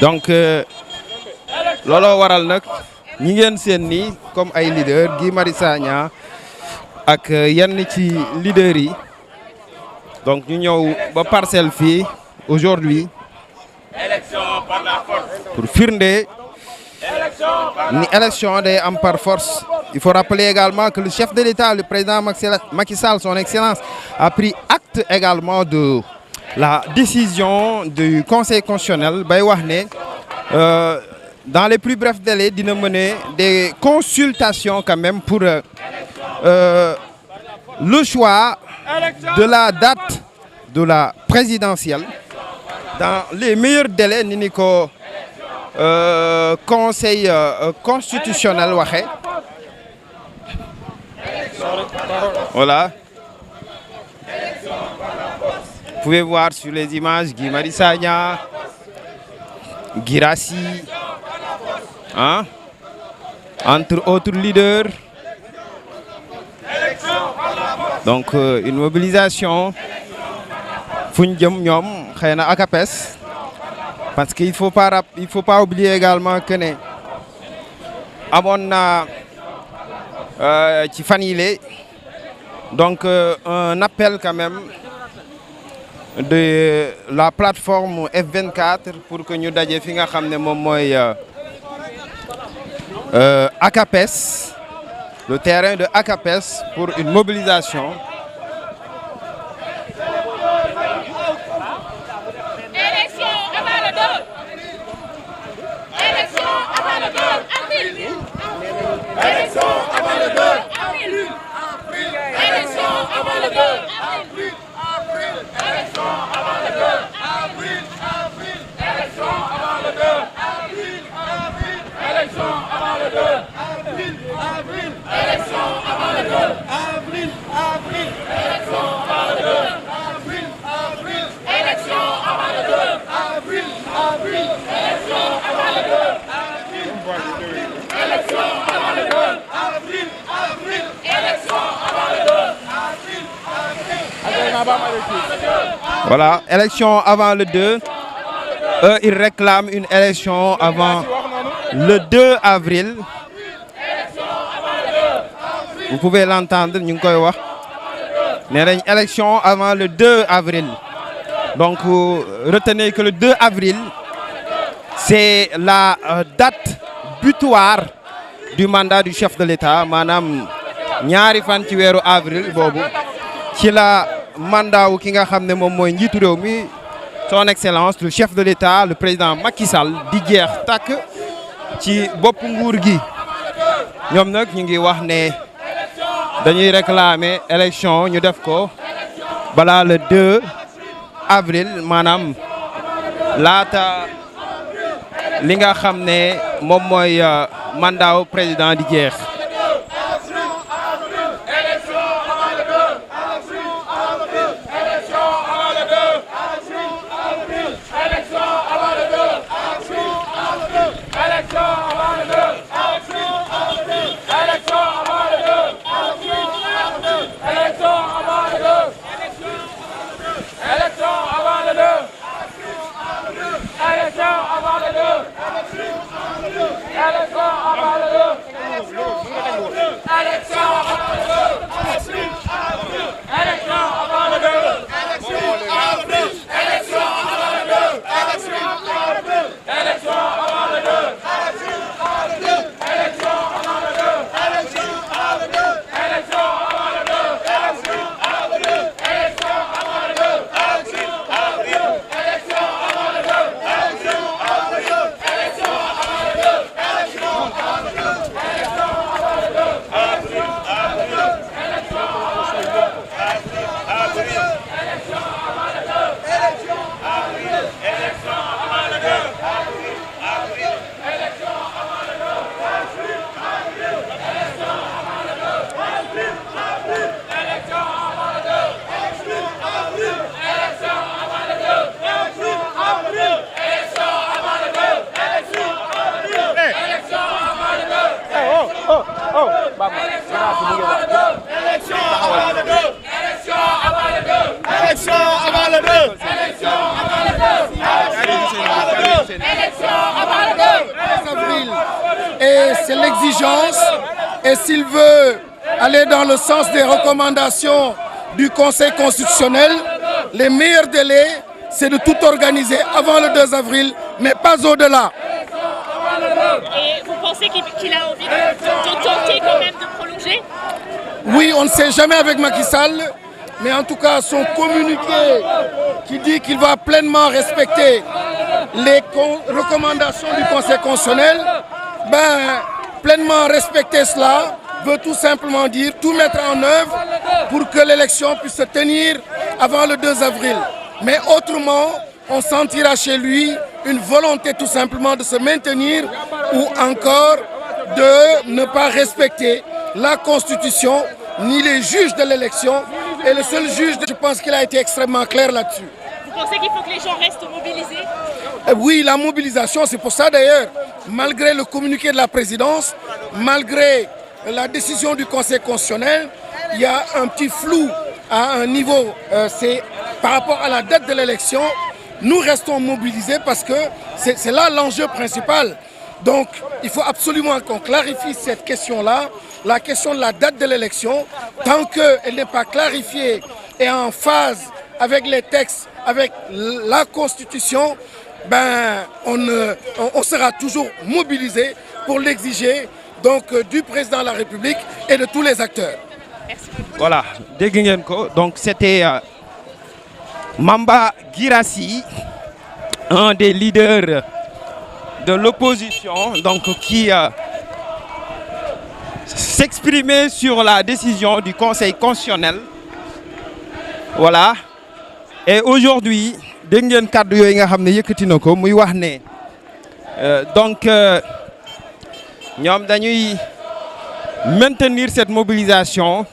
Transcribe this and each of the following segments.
donc looloo waral nag ñi ngeen seen nii comme ay leader Guy Marius Sagna ak yenn ci leader yi donc ñu ñëw ba Parcelles fii aujourd'hui pour firnde ni élection day am par force. Il faut rappeler également que le chef de l'État, le président Macky Sall, son excellence, a pris acte également de la décision du Conseil constitutionnel bay wax ne dans les plus brefs délais dina mener des consultations quand même pour le choix de la date de la présidentielle dans les meilleurs délais ni ko Conseil constitutionnel waxe. Voilà. Vous pouvez voir sur les images Guy Marius Sagna, Guirassy, hein, entre autres leaders. Donc une mobilisation fu ñu jëm ñoom xëy na ACAPES parce que il faut pas oublier également que ne amoon na ci fan yile donc un appel quand même de la plateforme F24 pour que ñu daje fi nga xam ne moom mooy ACAPES, le terrain de ACAPES pour une mobilisation. Voilà, élection avant le 2. Eux, ils réclament une élection avant le 2 avril. Vous pouvez l'entendre, ñu ngi koy wax. Nee nañ élection avant le 2 avril. Donc, retenez que le 2 avril, c'est la date butoir du mandat du chef de l'État. Maanaam ñaari fan ci weeru avril boobu ci la mandat wu ki nga xam ne moom mooy njiitu réew mi son excellence le chef de l'État le président Macky Sall di jeex tàkk ci bopp nguur gi. Ñoom nag ñu ngi wax ne dañuy réclamer élection ñu def ko balaa le 2 avril maanaam laata li nga xam ne moom mooy mandat wu président di jeex. Élection avant le 2. Élection avant le 2 avril. Et c'est l'exigence. Et s'il veut aller dans le sens des recommandations du Conseil constitutionnel, les meilleurs délais, c'est de tout organiser avant le 2 avril, mais pas au-delà. Et vous pensez qu'il a envie de tenter quand même de prolonger? Oui, on ne sait jamais avec Macky Sall, mais en tout cas, son communiqué qui dit qu'il va pleinement respecter les recommandations du Conseil constitutionnel, pleinement respecter cela veut tout simplement dire tout mettre en œuvre pour que l'élection puisse se tenir avant le 2 avril. Mais autrement, on sentira chez lui une volonté tout simplement de se maintenir ou encore de ne pas respecter la Constitution ni les juges de l'élection. Et le seul juge, je pense qu'il a été extrêmement clair là-dessus. Vous pensez qu'il faut que les gens restent mobilisés? Oui, la mobilisation, c'est pour ça d'ailleurs, malgré le communiqué de la présidence, malgré la décision du Conseil constitutionnel, il y a un petit flou à un niveau, c'est par rapport à la date de l'élection. Nous restons mobilisés parce que c'est là l'enjeu principal. Donc, il faut absolument qu'on clarifie cette question-là, la question de la date de l'élection. Tant qu'elle n'est pas clarifiée et en phase avec les textes, avec la Constitution, on sera toujours mobilisé pour l'exiger donc du président de la République et de tous les acteurs. Merci. Voilà, dégg ngeen ko. Donc c'était Mamba Guirassy, un des leaders de l'opposition, donc qui s'exprimait sur la décision du Conseil constitutionnel. Voilà. Et aujourd'hui, dégg ngeen kàddu yooyu nga xam ne yëkkati na ko muy wax ne donc ñoom dañuy maintenir cette mobilisation.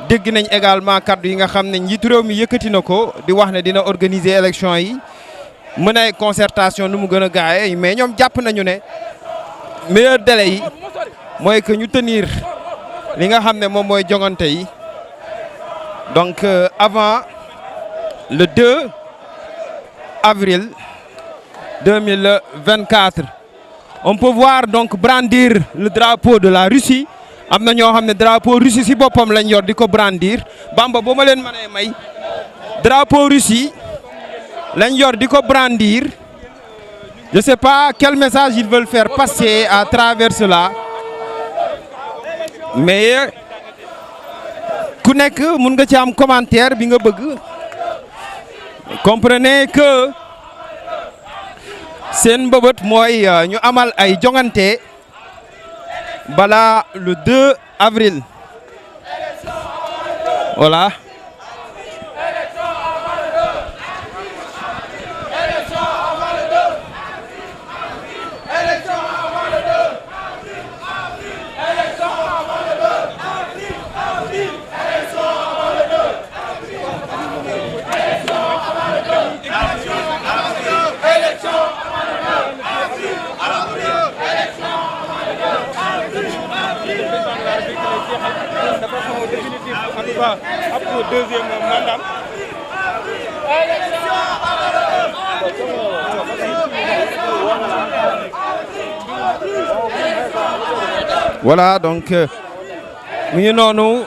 Dégg nañ également kàddu yi nga xam ne njiitu réew mi yëkkati na ko di wax ne dina organiser élection yi mën ay concertation nu mu gën a gaawee mais ñoom jàpp nañu ne meilleur délai yi mooy que ñu tenir li nga xam ne moom mooy jongante yi donc avant le 2 avril 2024. On peut voir donc brandir le drapeau de la Russie. Am na ñoo xam ne drapeau Russie si boppam lañ yor di ko brandir. Bamba boo ma leen mënee may drapeau Russie lañ yor di ko brandir. Je sais pas quel message ils veulent faire passer à travers cela. Mais ku nekk mun nga ci am commentaire bi nga bëgg. Comprenez que seen mbëbët mooy ñu amal ay jongante bala le 2 avril. Voilà. Après le deuxième mandat. Voilà donc mu ngi noonu